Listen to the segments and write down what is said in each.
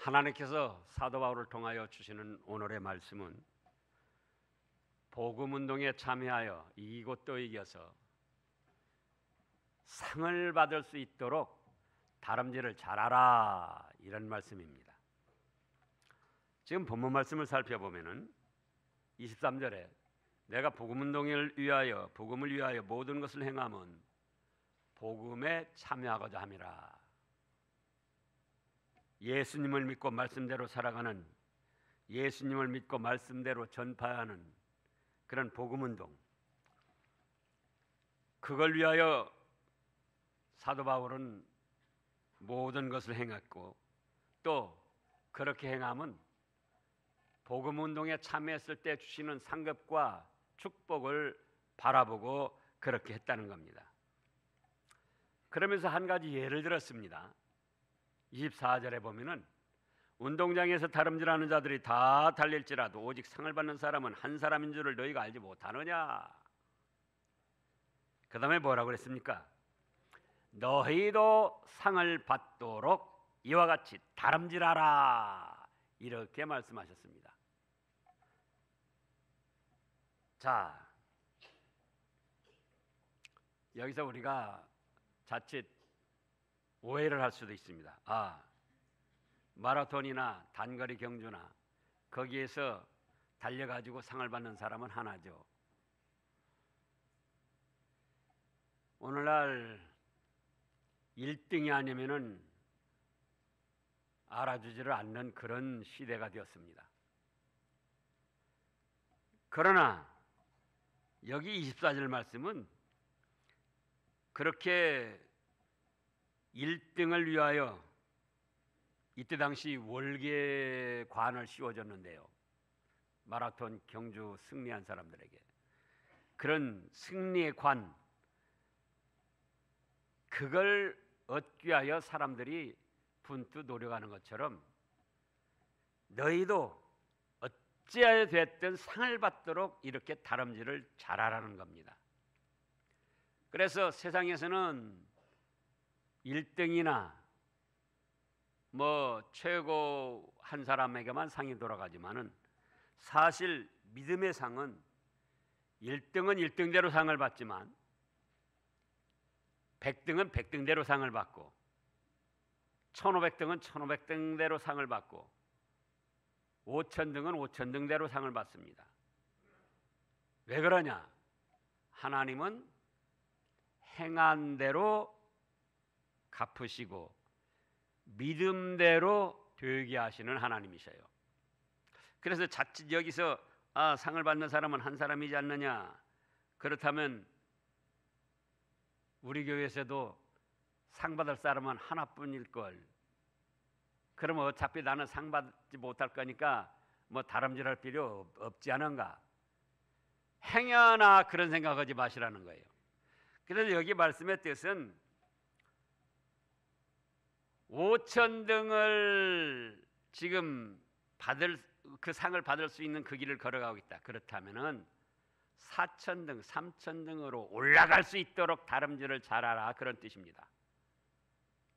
하나님께서 사도 바울을 통하여 주시는 오늘의 말씀은 복음운동에 참여하여 이기고 또 이겨서 상을 받을 수 있도록 다름질을 잘하라, 이런 말씀입니다. 지금 본문 말씀을 살펴보면은 23절에 내가 복음운동을 위하여 복음을 위하여 모든 것을 행함은 복음에 참여하고자 함이라. 예수님을 믿고 말씀대로 살아가는, 예수님을 믿고 말씀대로 전파하는 그런 복음운동, 그걸 위하여 사도 바울은 모든 것을 행했고, 또 그렇게 행함은 복음운동에 참여했을 때 주시는 상급과 축복을 바라보고 그렇게 했다는 겁니다. 그러면서 한 가지 예를 들었습니다. 24절에 보면은 운동장에서 다름질하는 자들이 다 달릴지라도 오직 상을 받는 사람은 한 사람인 줄을 너희가 알지 못하느냐. 그 다음에 뭐라고 그랬습니까? 너희도 상을 받도록 이와 같이 다름질하라, 이렇게 말씀하셨습니다. 자, 여기서 우리가 자칫 오해를 할 수도 있습니다. 마라톤이나 단거리 경주나 거기에서 달려가지고 상을 받는 사람은 하나죠. 오늘날 1등이 아니면은 알아주지를 않는 그런 시대가 되었습니다. 그러나 여기 24절 말씀은 그렇게 1등을 위하여 이때 당시 월계관을 씌워줬는데요. 마라톤 경주 승리한 사람들에게 그런 승리의 관, 그걸 얻기 위하여 사람들이 분투 노력하는 것처럼 너희도 어찌하여 됐든 상을 받도록 이렇게 다름질을 잘하라는 겁니다. 그래서 세상에서는 1등이나 최고 한 사람에게만 상이 돌아가지만은 사실 믿음의 상은 1등은 1등대로 상을 받지만 100등은 100등대로 상을 받고 1500등은 1500등대로 상을 받고 5000등은 5000등대로 상을 받습니다. 왜 그러냐? 하나님은 행한 대로 갚으시고 믿음대로 되게 하시는 하나님이셔요. 그래서 자칫 여기서 상을 받는 사람은 한 사람이지 않느냐, 그렇다면 우리 교회에서도 상 받을 사람은 하나뿐일 걸, 그러면 어차피 나는 상 받지 못할 거니까 다름질할 필요 없지 않은가, 행여나 그런 생각하지 마시라는 거예요. 그래서 여기 말씀의 뜻은 5000등을 지금 그 상을 받을 수 있는 그 길을 걸어가고 있다. 그렇다면은 4000등, 3000등으로 올라갈 수 있도록 다름질을 잘하라, 그런 뜻입니다.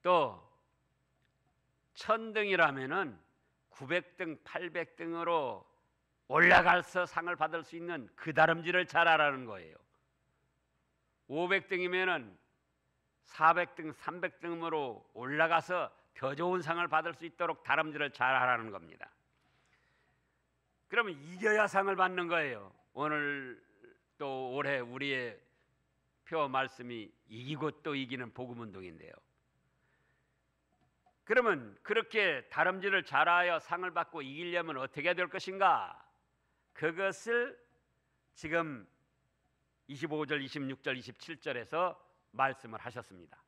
또 1000등이라면은 900등, 800등으로 올라가서 상을 받을 수 있는 그 다름질을 잘하라는 거예요. 500등이면은 400등, 300등으로 올라가서 더 좋은 상을 받을 수 있도록 다름질을 잘하라는 겁니다. 그러면 이겨야 상을 받는 거예요. 오늘 또 올해 우리의 표 말씀이 이기고 또 이기는 복음운동인데요. 그러면 그렇게 다름질을 잘하여 상을 받고 이기려면 어떻게 될 것인가? 그것을 지금 25절, 26절, 27절에서 말씀을 하셨습니다.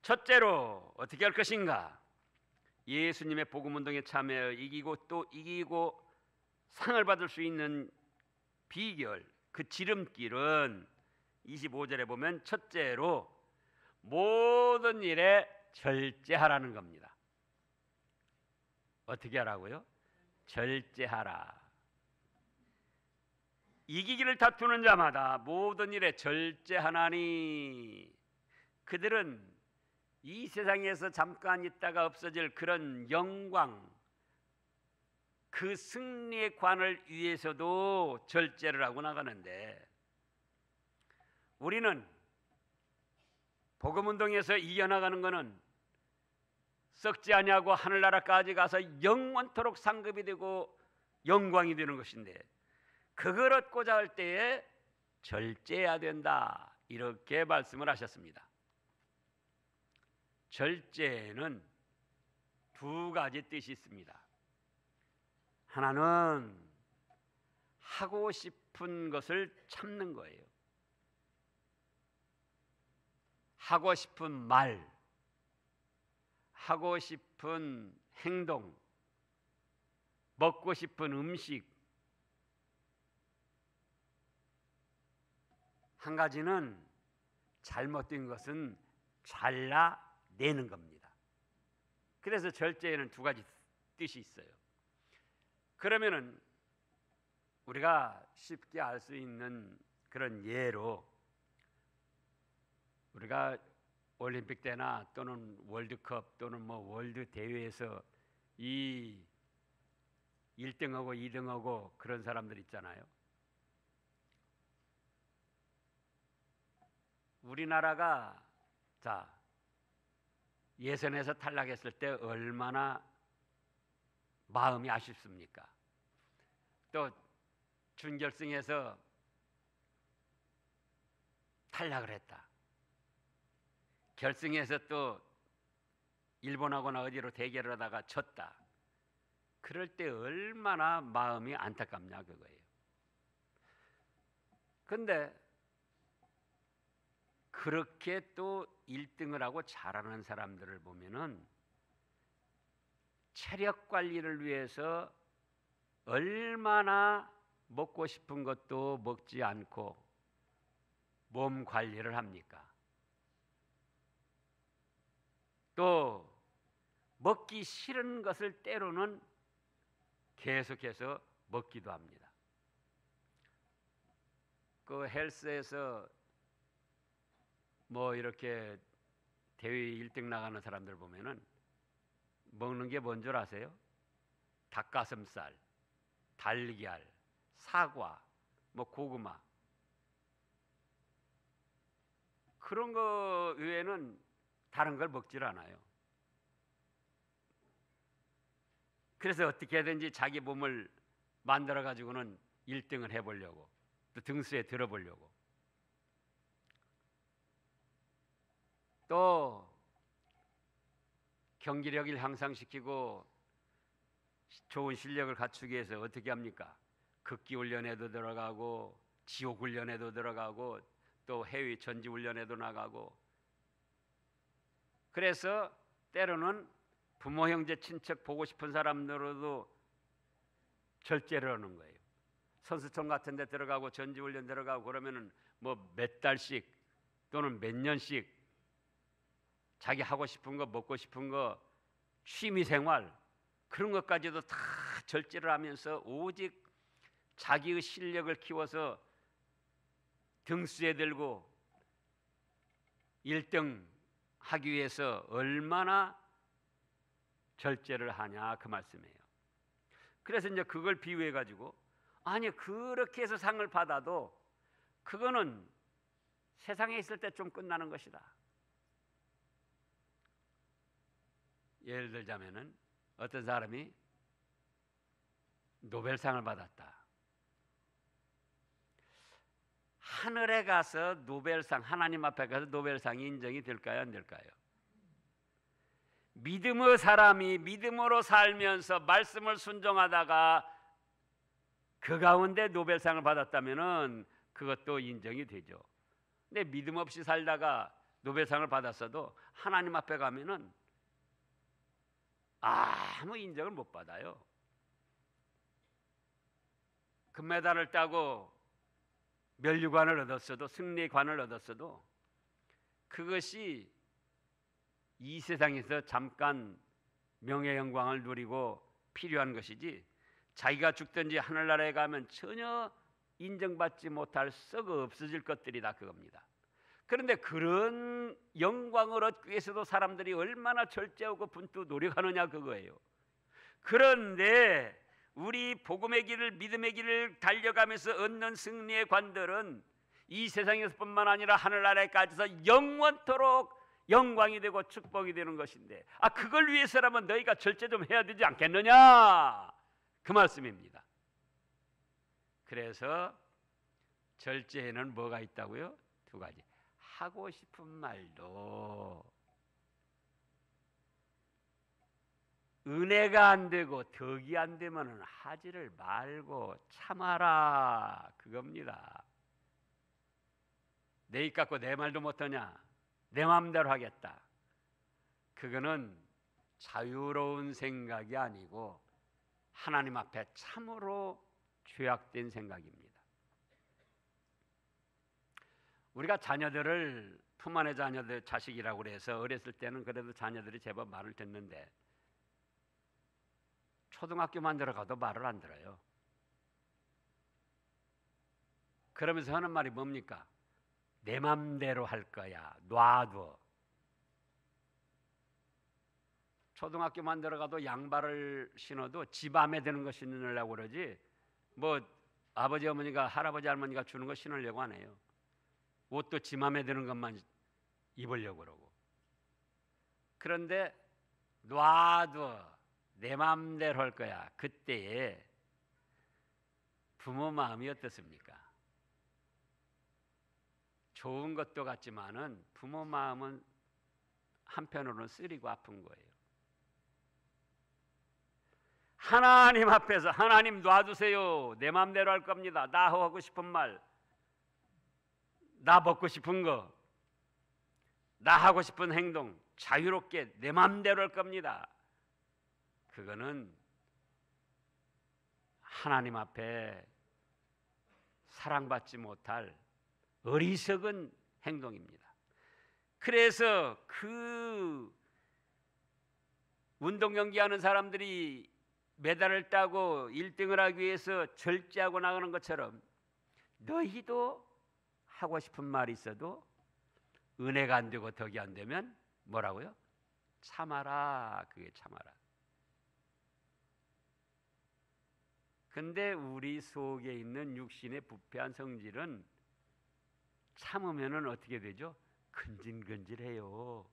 첫째로 어떻게 할 것인가? 예수님의 복음운동에 참여하여 이기고 또 이기고 상을 받을 수 있는 비결, 그 지름길은 25절에 보면 첫째로 모든 일에 절제하라는 겁니다. 어떻게 하라고요? 절제하라. 이기기를 다투는 자마다 모든 일에 절제하나니 그들은 이 세상에서 잠깐 있다가 없어질 그런 영광, 그 승리의 관을 위해서도 절제를 하고 나가는데, 우리는 복음운동에서 이겨나가는 것은 썩지 아니하고 하늘나라까지 가서 영원토록 상급이 되고 영광이 되는 것인데, 그걸 얻고자 할 때에 절제해야 된다, 이렇게 말씀을 하셨습니다. 절제는 두 가지 뜻이 있습니다. 하나는 하고 싶은 것을 참는 거예요. 하고 싶은 말, 하고 싶은 행동, 먹고 싶은 음식. 한 가지는 잘못된 것은 잘라내는 겁니다. 그래서 절제에는 두 가지 뜻이 있어요. 그러면은 우리가 쉽게 알 수 있는 그런 예로, 우리가 올림픽 때나 또는 월드컵 또는 뭐 월드 대회에서 이 1등하고 2등하고 그런 사람들 있잖아요. 우리나라가 예선에서 탈락했을 때 얼마나 마음이 아쉽습니까? 또 준결승에서 탈락을 했다. 결승에서 또 일본하고나 어디로 대결을 하다가 졌다. 그럴 때 얼마나 마음이 안타깝냐, 그거예요. 근데 그렇게 또 1등을 하고 잘하는 사람들을 보면은 체력 관리를 위해서 얼마나 먹고 싶은 것도 먹지 않고 몸 관리를 합니까? 또 먹기 싫은 것을 때로는 계속해서 먹기도 합니다. 그 헬스에서 뭐 이렇게 대회 1등 나가는 사람들 보면은 먹는 게 뭔 줄 아세요? 닭가슴살, 달걀, 사과, 뭐 고구마, 그런 거 외에는 다른 걸 먹질 않아요. 그래서 어떻게든지 자기 몸을 만들어 가지고는 1등을 해보려고, 또 등수에 들어보려고. 또 경기력을 향상시키고 좋은 실력을 갖추기 위해서 어떻게 합니까? 극기 훈련에도 들어가고, 지옥 훈련에도 들어가고, 또 해외 전지 훈련에도 나가고. 그래서 때로는 부모, 형제, 친척 보고 싶은 사람들로도 절제를 하는 거예요. 선수촌 같은 데 들어가고 전지 훈련 들어가고 그러면은 뭐 몇 달씩 또는 몇 년씩 자기 하고 싶은 거, 먹고 싶은 거, 취미 생활, 그런 것까지도 다 절제를 하면서 오직 자기의 실력을 키워서 등수에 들고 1등 하기 위해서 얼마나 절제를 하냐, 그 말씀이에요. 그래서 이제 그걸 비유해 가지고, 아니 그렇게 해서 상을 받아도 그거는 세상에 있을 때 좀 끝나는 것이다. 예를 들자면은 어떤 사람이 노벨상을 받았다. 하늘에 가서 노벨상, 하나님 앞에 가서 노벨상이 인정이 될까요, 안 될까요? 믿음의 사람이 믿음으로 살면서 말씀을 순종하다가 그 가운데 노벨상을 받았다면은 그것도 인정이 되죠. 근데 믿음 없이 살다가 노벨상을 받았어도 하나님 앞에 가면은 아무 인정을 못 받아요. 금메달을 따고 면류관을 얻었어도, 승리관을 얻었어도 그것이 이 세상에서 잠깐 명예 영광을 누리고 필요한 것이지, 자기가 죽든지 하늘나라에 가면 전혀 인정받지 못할 썩어 없어질 것들이다, 그겁니다. 그런데 그런 영광을 얻기 위해서도 사람들이 얼마나 절제하고 분투 노력하느냐 그거예요. 그런데 우리 복음의 길을, 믿음의 길을 달려가면서 얻는 승리의 관들은 이 세상에서뿐만 아니라 하늘나라에까지서 영원토록 영광이 되고 축복이 되는 것인데, 그걸 위해서라면 너희가 절제 좀 해야 되지 않겠느냐, 그 말씀입니다. 그래서 절제에는 뭐가 있다고요? 두 가지. 하고 싶은 말도 은혜가 안 되고 덕이 안 되면 하지를 말고 참아라, 그겁니다. 내 입 갖고 내 말도 못하냐, 내 마음대로 하겠다, 그거는 자유로운 생각이 아니고 하나님 앞에 참으로 죄악된 생각입니다. 우리가 자녀들을, 품 안의 자녀들, 자식이라고 그래서 어렸을 때는 그래도 자녀들이 제법 말을 듣는데 초등학교만 들어가도 말을 안 들어요. 그러면서 하는 말이 뭡니까? 내 맘대로 할 거야, 놔둬. 초등학교만 들어가도 양발을 신어도 지 맘에 드는 거 신으려고 그러지, 뭐 아버지 어머니가, 할아버지 할머니가 주는 거 신으려고 안 해요. 옷도 지 맘에 드는 것만 입으려고 그러고. 그런데 놔둬, 내 맘대로 할 거야, 그때에 부모 마음이 어떻습니까? 좋은 것도 같지만은 부모 마음은 한편으로는 쓰리고 아픈 거예요. 하나님 앞에서 하나님 놔두세요, 내 맘대로 할 겁니다, 나 하고 싶은 말, 나 먹고 싶은 거, 나 하고 싶은 행동 자유롭게 내 맘대로 할 겁니다. 그거는 하나님 앞에 사랑받지 못할 어리석은 행동입니다. 그래서 그 운동 경기하는 사람들이 메달을 따고 1등을 하기 위해서 절제하고 나가는 것처럼 너희도 하고 싶은 말이 있어도 은혜가 안 되고 덕이 안 되면 뭐라고요? 참아라, 그게 참아라. 근데 우리 속에 있는 육신의 부패한 성질은 참으면은 어떻게 되죠? 근질근질해요.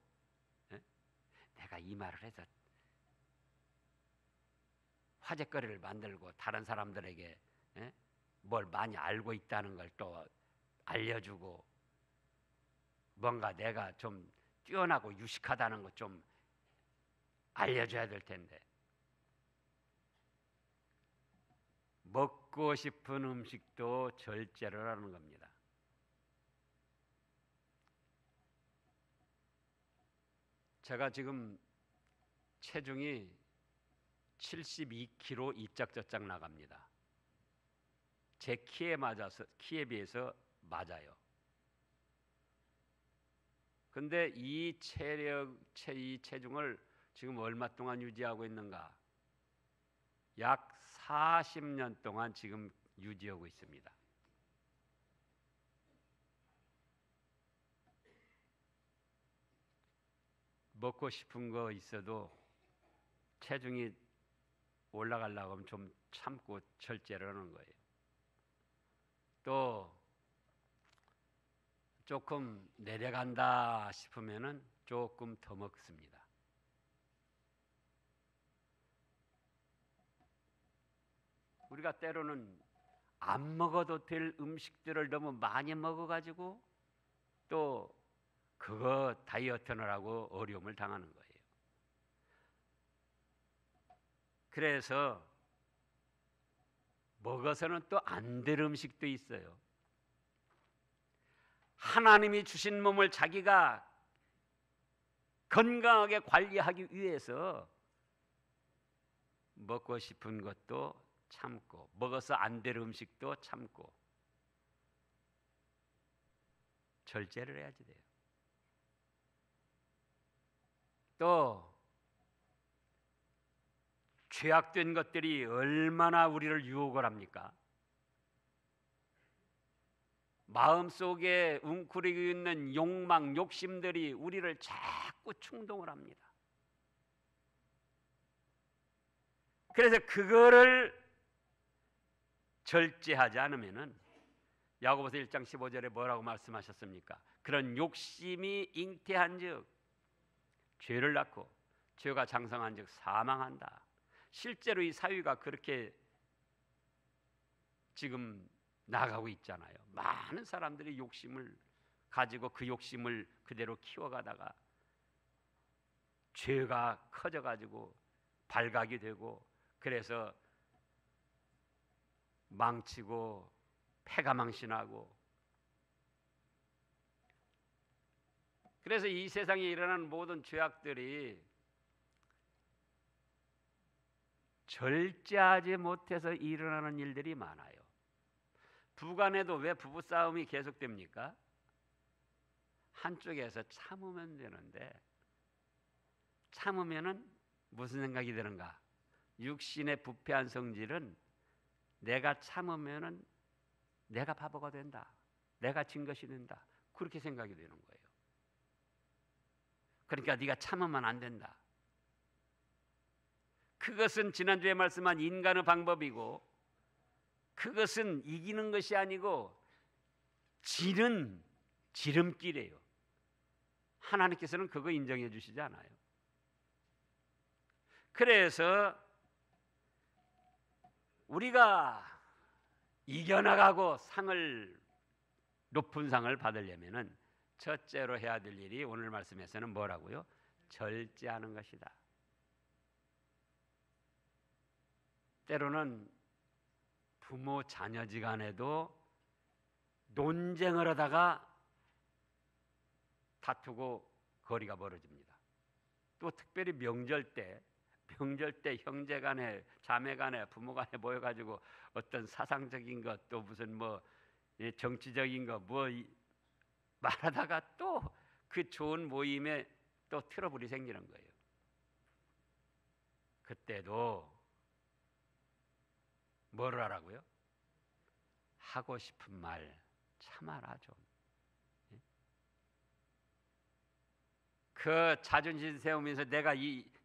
에? 내가 이 말을 해서 화제거리를 만들고 다른 사람들에게 뭘 많이 알고 있다는 걸 또 알려주고, 뭔가 내가 좀 뛰어나고 유식하다는 것 좀 알려줘야 될 텐데, 먹고 싶은 음식도 절제를 하는 겁니다. 제가 지금 체중이 72kg 이짝저짝 나갑니다. 제 키에 맞아서, 키에 비해서 맞아요. 근데 이 체중을 지금 얼마 동안 유지하고 있는가? 약 40년 동안 지금 유지하고 있습니다. 먹고 싶은 거 있어도 체중이 올라가려고 하면 좀 참고 절제를 하는 거예요. 또 조금 내려간다 싶으면은 조금 더 먹습니다. 우리가 때로는 안 먹어도 될 음식들을 너무 많이 먹어가지고 또 그거 다이어트하느라고 어려움을 당하는 거예요. 그래서 먹어서는 또 안 될 음식도 있어요. 하나님이 주신 몸을 자기가 건강하게 관리하기 위해서 먹고 싶은 것도 참고, 먹어서 안 될 음식도 참고 절제를 해야지 돼요. 또 죄악된 것들이 얼마나 우리를 유혹을 합니까? 마음속에 웅크리고 있는 욕망, 욕심들이 우리를 자꾸 충동을 합니다. 그래서 그거를 절제하지 않으면은 야고보서 1장 15절에 뭐라고 말씀하셨습니까? 그런 욕심이 잉태한즉 죄를 낳고 죄가 장성한즉 사망한다. 실제로 이 사회가 그렇게 지금 나가고 있잖아요. 많은 사람들이 욕심을 가지고 그 욕심을 그대로 키워가다가 죄가 커져가지고 발각이 되고 그래서 망치고 패가망신하고 그래서 이 세상에 일어나는 모든 죄악들이 절제하지 못해서 일어나는 일들이 많아요. 부간에도 왜 부부싸움이 계속됩니까? 한쪽에서 참으면 되는데 참으면은 무슨 생각이 드는가? 육신의 부패한 성질은 내가 참으면은 내가 바보가 된다. 내가 진 것이 된다. 그렇게 생각이 되는 거예요. 그러니까 네가 참으면 안 된다. 그것은 지난주에 말씀한 인간의 방법이고 그것은 이기는 것이 아니고 지는 지름길이에요. 하나님께서는 그거 인정해 주시지 않아요. 그래서 우리가 이겨나가고 높은 상을 받으려면은 첫째로 해야 될 일이 오늘 말씀에서는 뭐라고요? 절제하는 것이다. 때로는 부모 자녀지간에도 논쟁을 하다가 다투고 거리가 멀어집니다. 또 특별히 명절 때 형제간에 자매간에 부모간에 모여가지고 어떤 사상적인 것 또 무슨 뭐 정치적인 거 뭐 말하다가 또 그 좋은 모임에 또 트러블이 생기는 거예요. 그때도 뭘 하라고요? 하고 싶은 말 참아라 좀. 그 자존심 세우면서 내가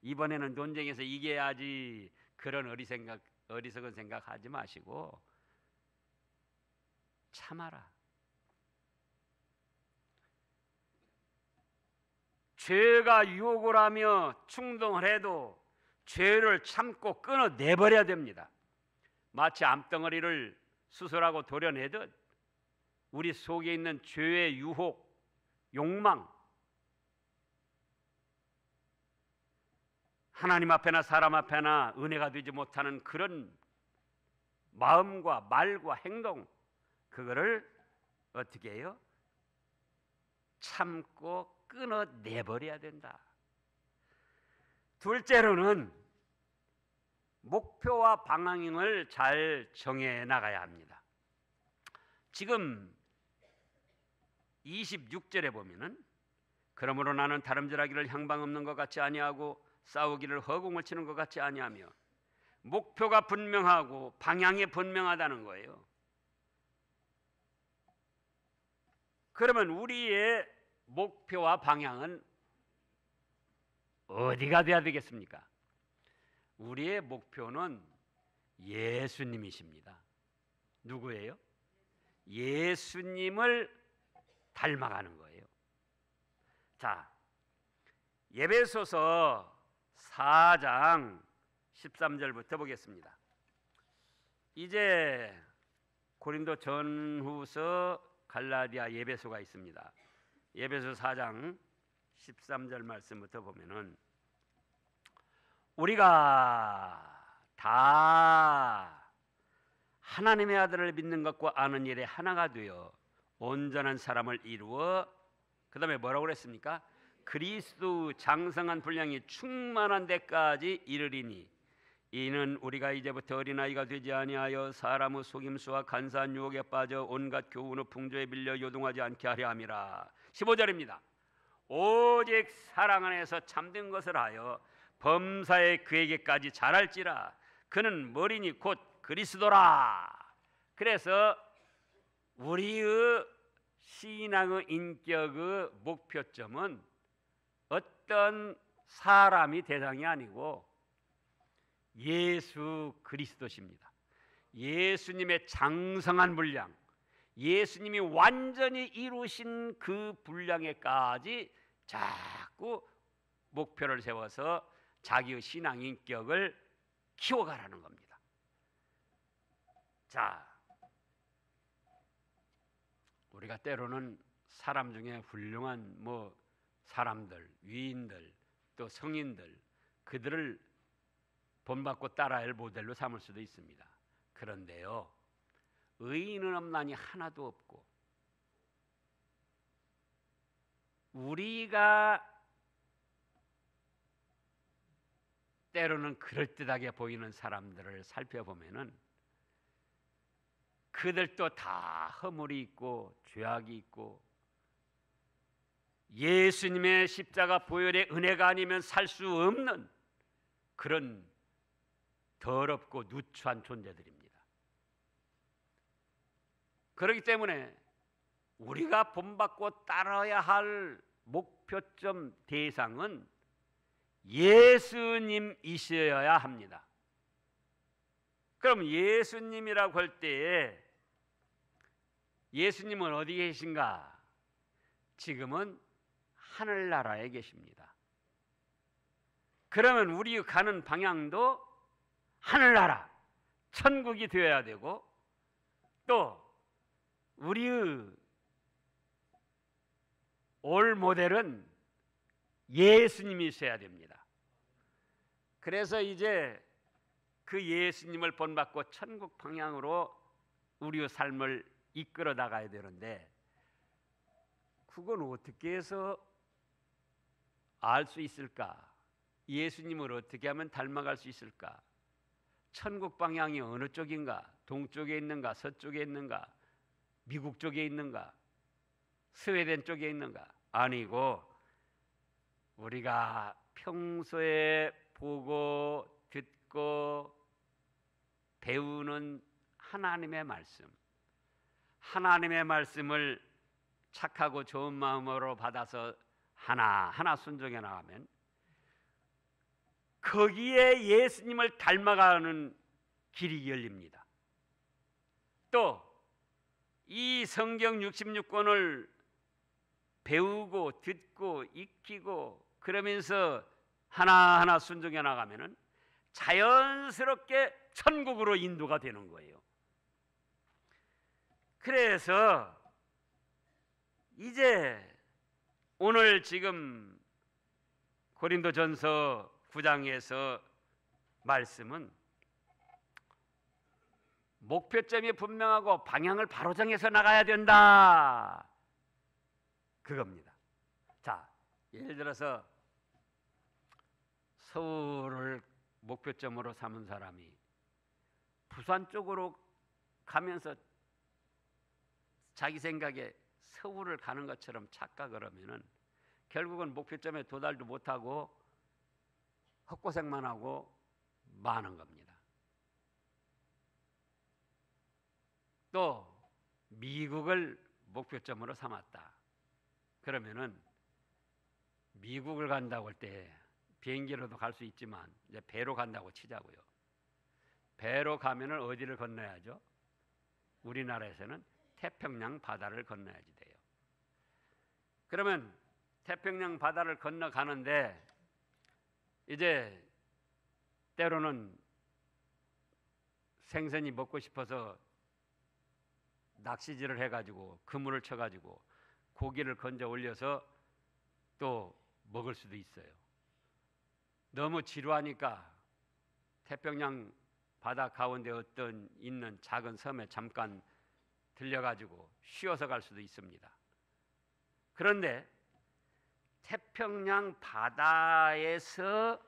이번에는 논쟁에서 이겨야지 그런 어리석은 생각하지 마시고 참아라. 죄가 유혹을 하며 충동을 해도 죄를 참고 끊어내버려야 됩니다. 마치 암덩어리를 수술하고 도려내듯 우리 속에 있는 죄의 유혹, 욕망 하나님 앞에나 사람 앞에나 은혜가 되지 못하는 그런 마음과 말과 행동 그거를 어떻게 해요? 참고 끊어내버려야 된다. 둘째로는 목표와 방향을 잘 정해 나가야 합니다. 지금 26절에 보면은 그러므로 나는 다름질하기를 향방 없는 것 같이 아니하고 싸우기를 허공을 치는 것 같이 아니하며 목표가 분명하고 방향이 분명하다는 거예요. 그러면 우리의 목표와 방향은 어디가 돼야 되겠습니까? 우리의 목표는 예수님이십니다. 누구예요? 예수님을 닮아가는 거예요. 자, 에베소서 4장 13절부터 보겠습니다. 이제 고린도 전후서 갈라디아 에베소가 있습니다. 에베소 4장 13절 말씀부터 보면은 우리가 다 하나님의 아들을 믿는 것과 아는 일에 하나가 되어 온전한 사람을 이루어 그 다음에 뭐라고 그랬습니까? 그리스도 장성한 분량이 충만한 데까지 이르리니 이는 우리가 이제부터 어린아이가 되지 아니하여 사람의 속임수와 간사한 유혹에 빠져 온갖 교훈의 풍조에 밀려 요동하지 않게 하려 함이라. 15절입니다. 오직 사랑 안에서 참된 것을 하여 범사에 그에게까지 자랄지라. 그는 머리니 곧 그리스도라. 그래서 우리의 신앙의 인격의 목표점은 어떤 사람이 대상이 아니고 예수 그리스도십니다. 예수님의 장성한 분량, 예수님이 완전히 이루신 그 분량에까지 자꾸 목표를 세워서 자기의 신앙 인격을 키워가라는 겁니다. 자, 우리가 때로는 사람 중에 훌륭한 사람들, 위인들, 또 성인들, 그들을 본받고 따라할 모델로 삼을 수도 있습니다. 그런데요, 의인은 없나니 하나도 없고, 우리가 때로는 그럴듯하게 보이는 사람들을 살펴보면은 그들도 다 허물이 있고 죄악이 있고 예수님의 십자가 보혈의 은혜가 아니면 살 수 없는 그런 더럽고 누추한 존재들입니다. 그렇기 때문에 우리가 본받고 따라야 할 목표점 대상은 예수님이셔야 합니다. 그럼 예수님이라고 할 때에 예수님은 어디 계신가? 지금은 하늘나라에 계십니다. 그러면 우리 가는 방향도 하늘나라, 천국이 되어야 되고, 또 우리의 올 모델은 예수님이셔야 됩니다. 그래서 이제 그 예수님을 본받고 천국 방향으로 우리의 삶을 이끌어 나가야 되는데, 그건 어떻게 해서 알 수 있을까? 예수님을 어떻게 하면 닮아갈 수 있을까? 천국 방향이 어느 쪽인가? 동쪽에 있는가? 서쪽에 있는가? 미국 쪽에 있는가? 스웨덴 쪽에 있는가? 아니고 우리가 평소에 보고 듣고 배우는 하나님의 말씀, 하나님의 말씀을 착하고 좋은 마음으로 받아서 하나하나 순종해 나가면 거기에 예수님을 닮아가는 길이 열립니다. 또 이 성경 66권을 배우고 듣고 익히고 그러면서 하나하나 순종해 나가면은 자연스럽게 천국으로 인도가 되는 거예요. 그래서 이제 오늘 지금 고린도전서 9장에서 말씀은 목표점이 분명하고 방향을 바로 정해서 나가야 된다, 그겁니다. 자, 예를 들어서 서울을 목표점으로 삼은 사람이 부산 쪽으로 가면서 자기 생각에 서울을 가는 것처럼 착각을 하면은 결국은 목표점에 도달도 못하고 헛고생만 하고 마는 겁니다. 또 미국을 목표점으로 삼았다. 그러면은 미국을 간다고 할 때 비행기로도 갈 수 있지만 이제 배로 간다고 치자고요. 배로 가면은 어디를 건너야죠? 우리나라에서는 태평양 바다를 건너야지 돼요. 그러면 태평양 바다를 건너가는데 이제 때로는 생선이 먹고 싶어서 낚시질을 해가지고 그물을 쳐가지고 고기를 건져 올려서 또 먹을 수도 있어요. 너무 지루하니까 태평양 바다 가운데 어떤 있는 작은 섬에 잠깐 들려가지고 쉬어서 갈 수도 있습니다. 그런데 태평양 바다에서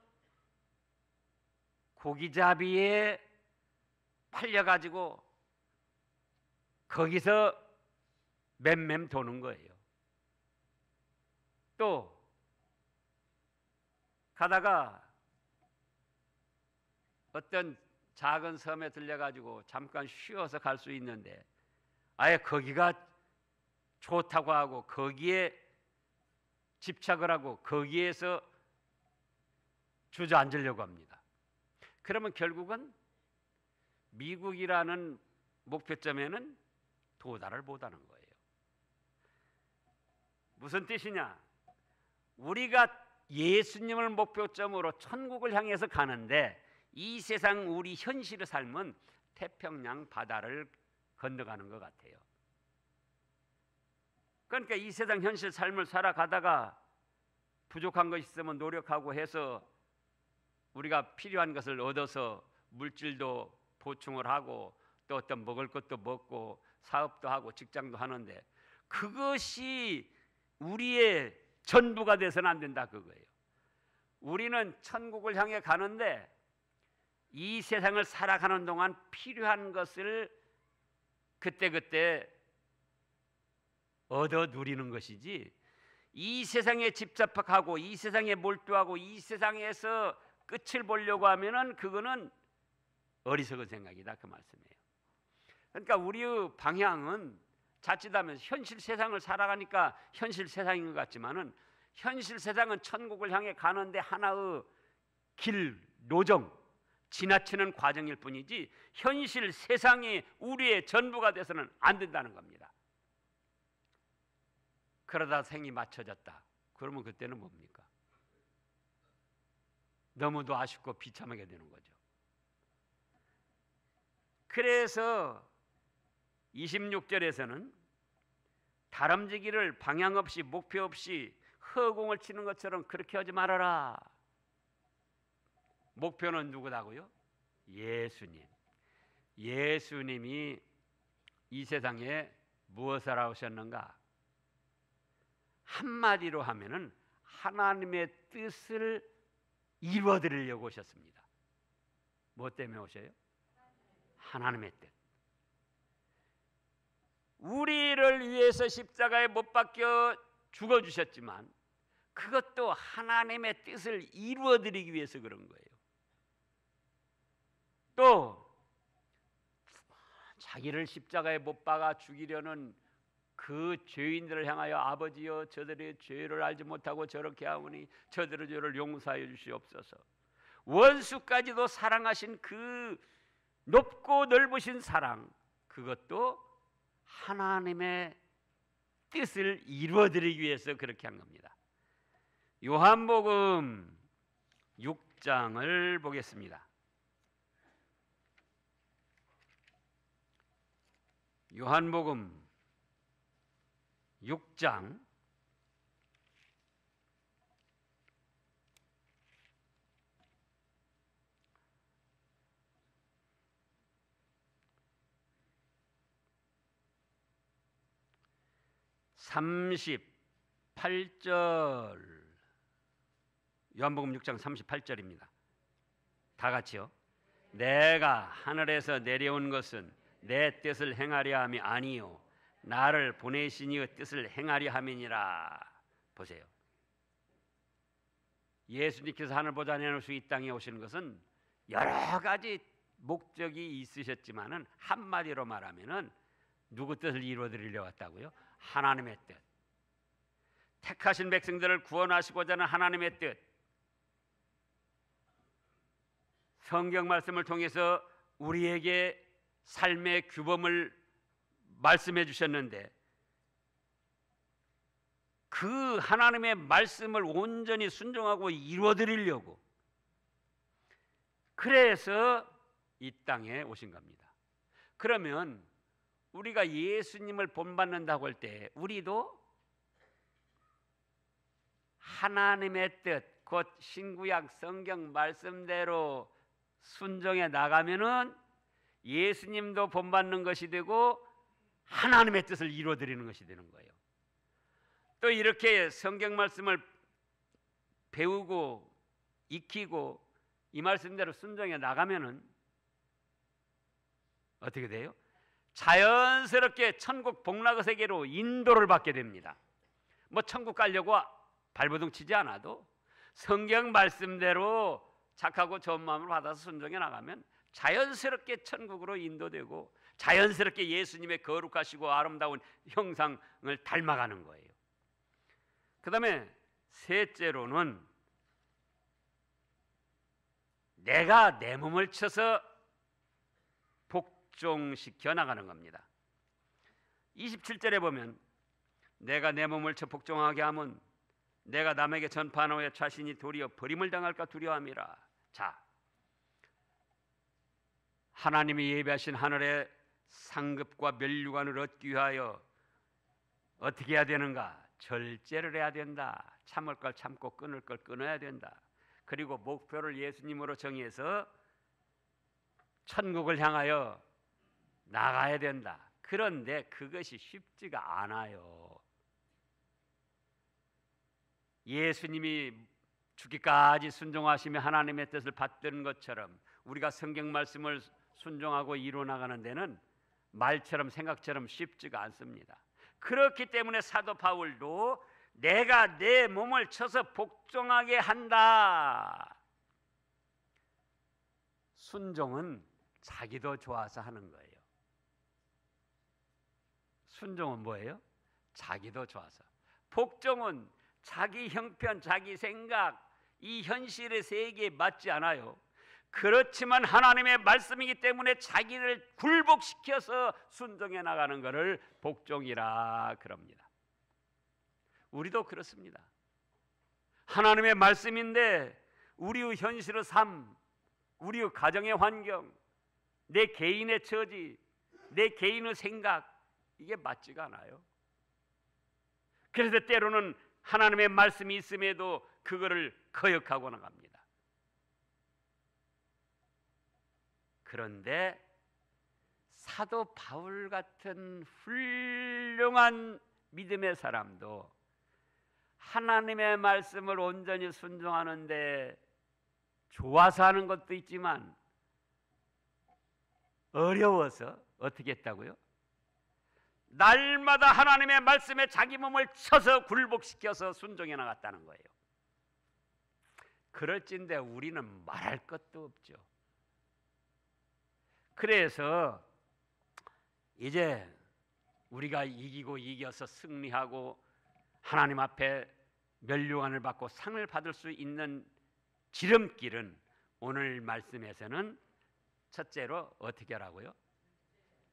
고기잡이에 팔려가지고 거기서 맴맴 도는 거예요. 또 가다가 어떤 작은 섬에 들려가지고 잠깐 쉬어서 갈 수 있는데 아예 거기가 좋다고 하고 거기에 집착을 하고 거기에서 주저앉으려고 합니다. 그러면 결국은 미국이라는 목표점에는 도달을 못하는 거예요. 무슨 뜻이냐? 우리가 예수님을 목표점으로 천국을 향해서 가는데 이 세상 우리 현실의 삶은 태평양 바다를 건너가는 것 같아요. 그러니까 이 세상 현실 삶을 살아가다가 부족한 것이 있으면 노력하고 해서 우리가 필요한 것을 얻어서 물질도 보충을 하고 또 어떤 먹을 것도 먹고 사업도 하고 직장도 하는데 그것이 우리의 전부가 돼서는 안 된다 그거예요. 우리는 천국을 향해 가는데 이 세상을 살아가는 동안 필요한 것을 그때그때 얻어 누리는 것이지 이 세상에 집착하고 이 세상에 몰두하고 이 세상에서 끝을 보려고 하면은 그거는 어리석은 생각이다 그 말씀이에요. 그러니까 우리의 방향은 자칫하면 현실 세상을 살아가니까 현실 세상인 것 같지만은 현실 세상은 천국을 향해 가는데 하나의 길, 노정, 지나치는 과정일 뿐이지 현실 세상이 우리의 전부가 돼서는 안 된다는 겁니다. 그러다 생이 맞춰졌다. 그러면 그때는 뭡니까? 너무도 아쉽고 비참하게 되는 거죠. 그래서 26절에서는 다름지기를 방향 없이 목표 없이 허공을 치는 것처럼 그렇게 하지 말아라. 목표는 누구다고요? 예수님. 예수님이 이 세상에 무엇을 하셨는가? 한마디로 하면은 하나님의 뜻을 이루어드리려고 오셨습니다. 뭐 때문에 오셔요? 하나님의 뜻. 우리를 위해서 십자가에 못 박혀 죽어주셨지만 그것도 하나님의 뜻을 이루어드리기 위해서 그런 거예요. 또 자기를 십자가에 못 박아 죽이려는 그 죄인들을 향하여 아버지여 저들의 죄를 알지 못하고 저렇게 하오니 저들의 죄를 용서하여 주시옵소서. 원수까지도 사랑하신 그 높고 넓으신 사랑, 그것도 하나님의 뜻을 이루어드리기 위해서 그렇게 한 겁니다. 요한복음 6장을 보겠습니다. 요한복음 6장 38절. 요한복음 6장 38절입니다. 다 같이요. 내가 하늘에서 내려온 것은 내 뜻을 행하려 함이 아니요 나를 보내신 이의 뜻을 행하려 함이니라. 보세요. 예수님께서 하늘보다 내려오시고 이 땅에 오시는 것은 여러 가지 목적이 있으셨지만은 한마디로 말하면은 누구 뜻을 이루어드리려고 왔다고요? 하나님의 뜻. 택하신 백성들을 구원하시고자 하는 하나님의 뜻. 성경 말씀을 통해서 우리에게 삶의 규범을 말씀해 주셨는데 그 하나님의 말씀을 온전히 순종하고 이루어드리려고 그래서 이 땅에 오신 겁니다. 그러면 우리가 예수님을 본받는다고 할 때 우리도 하나님의 뜻, 곧 신구약 성경 말씀대로 순종해 나가면은 예수님도 본받는 것이 되고 하나님의 뜻을 이루어드리는 것이 되는 거예요. 또 이렇게 성경 말씀을 배우고 익히고 이 말씀대로 순종해 나가면은 어떻게 돼요? 자연스럽게 천국 복락의 세계로 인도를 받게 됩니다. 뭐 천국 가려고 발버둥 치지 않아도 성경 말씀대로 착하고 좋은 마음을 받아서 순종해 나가면 자연스럽게 천국으로 인도되고 자연스럽게 예수님의 거룩하시고 아름다운 형상을 닮아가는 거예요. 그 다음에 셋째로는 내가 내 몸을 쳐서 복종시켜 나가는 겁니다. 27절에 보면 내가 내 몸을 쳐 복종하게 하면 내가 남에게 전파한 후에 자신이 도리어 버림을 당할까 두려움이라. 자, 하나님이 예비하신 하늘의 상급과 면류관을 얻기 위하여 어떻게 해야 되는가? 절제를 해야 된다. 참을 걸 참고 끊을 걸 끊어야 된다. 그리고 목표를 예수님으로 정해서 천국을 향하여 나가야 된다. 그런데 그것이 쉽지가 않아요. 예수님이 죽기까지 순종하시며 하나님의 뜻을 받던 것처럼 우리가 성경 말씀을 순종하고 이루어 나가는 데는 말처럼 생각처럼 쉽지가 않습니다. 그렇기 때문에 사도 바울도 내가 내 몸을 쳐서 복종하게 한다. 순종은 자기도 좋아서 하는 거예요. 순종은 뭐예요? 자기도 좋아서. 복종은 자기 형편, 자기 생각, 이 현실의 세계에 맞지 않아요. 그렇지만 하나님의 말씀이기 때문에 자기를 굴복시켜서 순종해 나가는 것을 복종이라 그럽니다. 우리도 그렇습니다. 하나님의 말씀인데 우리의 현실의 삶, 우리의 가정의 환경, 내 개인의 처지, 내 개인의 생각, 이게 맞지가 않아요. 그래서 때로는 하나님의 말씀이 있음에도 그거를 거역하고 나갑니다. 그런데 사도 바울 같은 훌륭한 믿음의 사람도 하나님의 말씀을 온전히 순종하는데 좋아서 하는 것도 있지만 어려워서 어떻게 했다고요? 날마다 하나님의 말씀에 자기 몸을 쳐서 굴복시켜서 순종해 나갔다는 거예요. 그럴진데 우리는 말할 것도 없죠. 그래서 이제 우리가 이기고 이겨서 승리하고 하나님 앞에 면류관을 받고 상을 받을 수 있는 지름길은 오늘 말씀에서는 첫째로 어떻게 하라고요?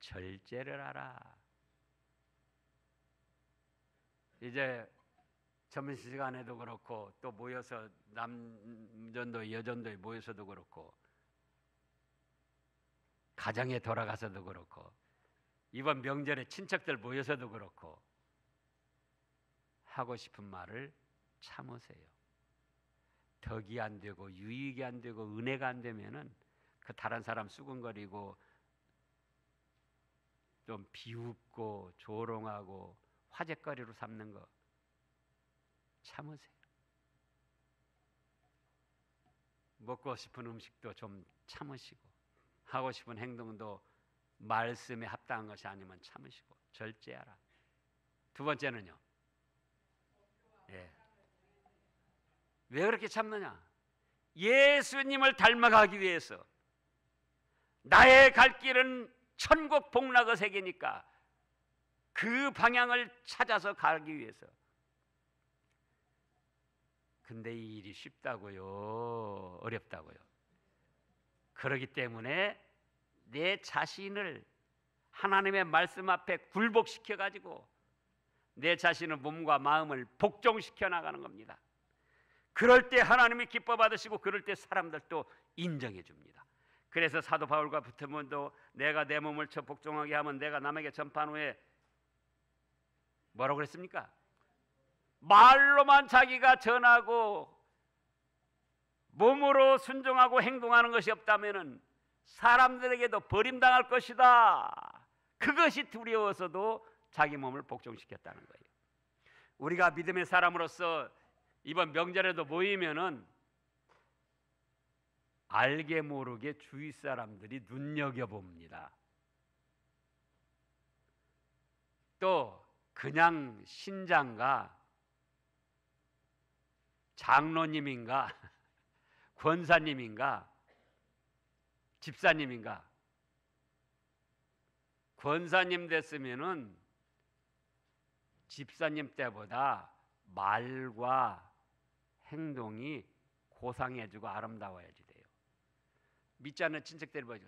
절제를 하라. 이제 점심시간에도 그렇고 또 모여서 남전도 여전도에 모여서도 그렇고 가정에 돌아가서도 그렇고 이번 명절에 친척들 모여서도 그렇고 하고 싶은 말을 참으세요. 덕이 안 되고 유익이 안 되고 은혜가 안 되면은 그 다른 사람 수근거리고 좀 비웃고 조롱하고 화제거리로 삼는 거 참으세요. 먹고 싶은 음식도 좀 참으시고 하고 싶은 행동도 말씀에 합당한 것이 아니면 참으시고 절제하라. 두 번째는요. 왜 그렇게 참느냐? 예수님을 닮아가기 위해서. 나의 갈 길은 천국 복락의 세계니까 그 방향을 찾아서 가기 위해서. 근데 이 일이 쉽다고요? 어렵다고요? 그렇기 때문에 내 자신을 하나님의 말씀 앞에 굴복시켜 가지고 내 자신의 몸과 마음을 복종시켜 나가는 겁니다. 그럴 때 하나님이 기뻐 받으시고 그럴 때 사람들도 인정해 줍니다. 그래서 사도 바울과 붙으면도 내가 내 몸을 쳐 복종하게 하면 내가 남에게 전파한 후에 뭐라고 그랬습니까? 말로만 자기가 전하고 몸으로 순종하고 행동하는 것이 없다면은 사람들에게도 버림당할 것이다. 그것이 두려워서도 자기 몸을 복종시켰다는 거예요. 우리가 믿음의 사람으로서 이번 명절에도 모이면은 알게 모르게 주위 사람들이 눈여겨봅니다. 또 그냥 신장가 장로님인가 권사님인가 집사님인가? 권사님 됐으면은 집사님 때보다 말과 행동이 고상해지고 아름다워야지 돼요. 믿지 않는 친척들이 보죠.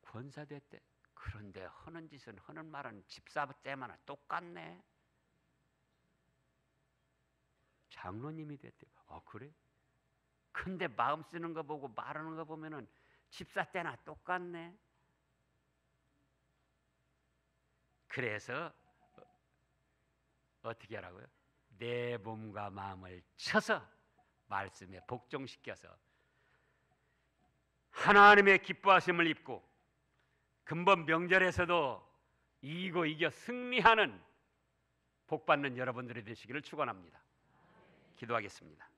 권사 됐대. 그런데 하는 짓은 하는 말은 집사 때마다 똑같네. 장로님이 됐대. 그래? 근데 마음 쓰는 거 보고 말하는 거 보면은 집사 때나 똑같네. 그래서 어떻게 하라고요? 내 몸과 마음을 쳐서 말씀에 복종시켜서 하나님의 기뻐하심을 입고 근본 명절에서도 이기고 이겨 승리하는 복받는 여러분들이 되시기를 축원합니다. 기도하겠습니다.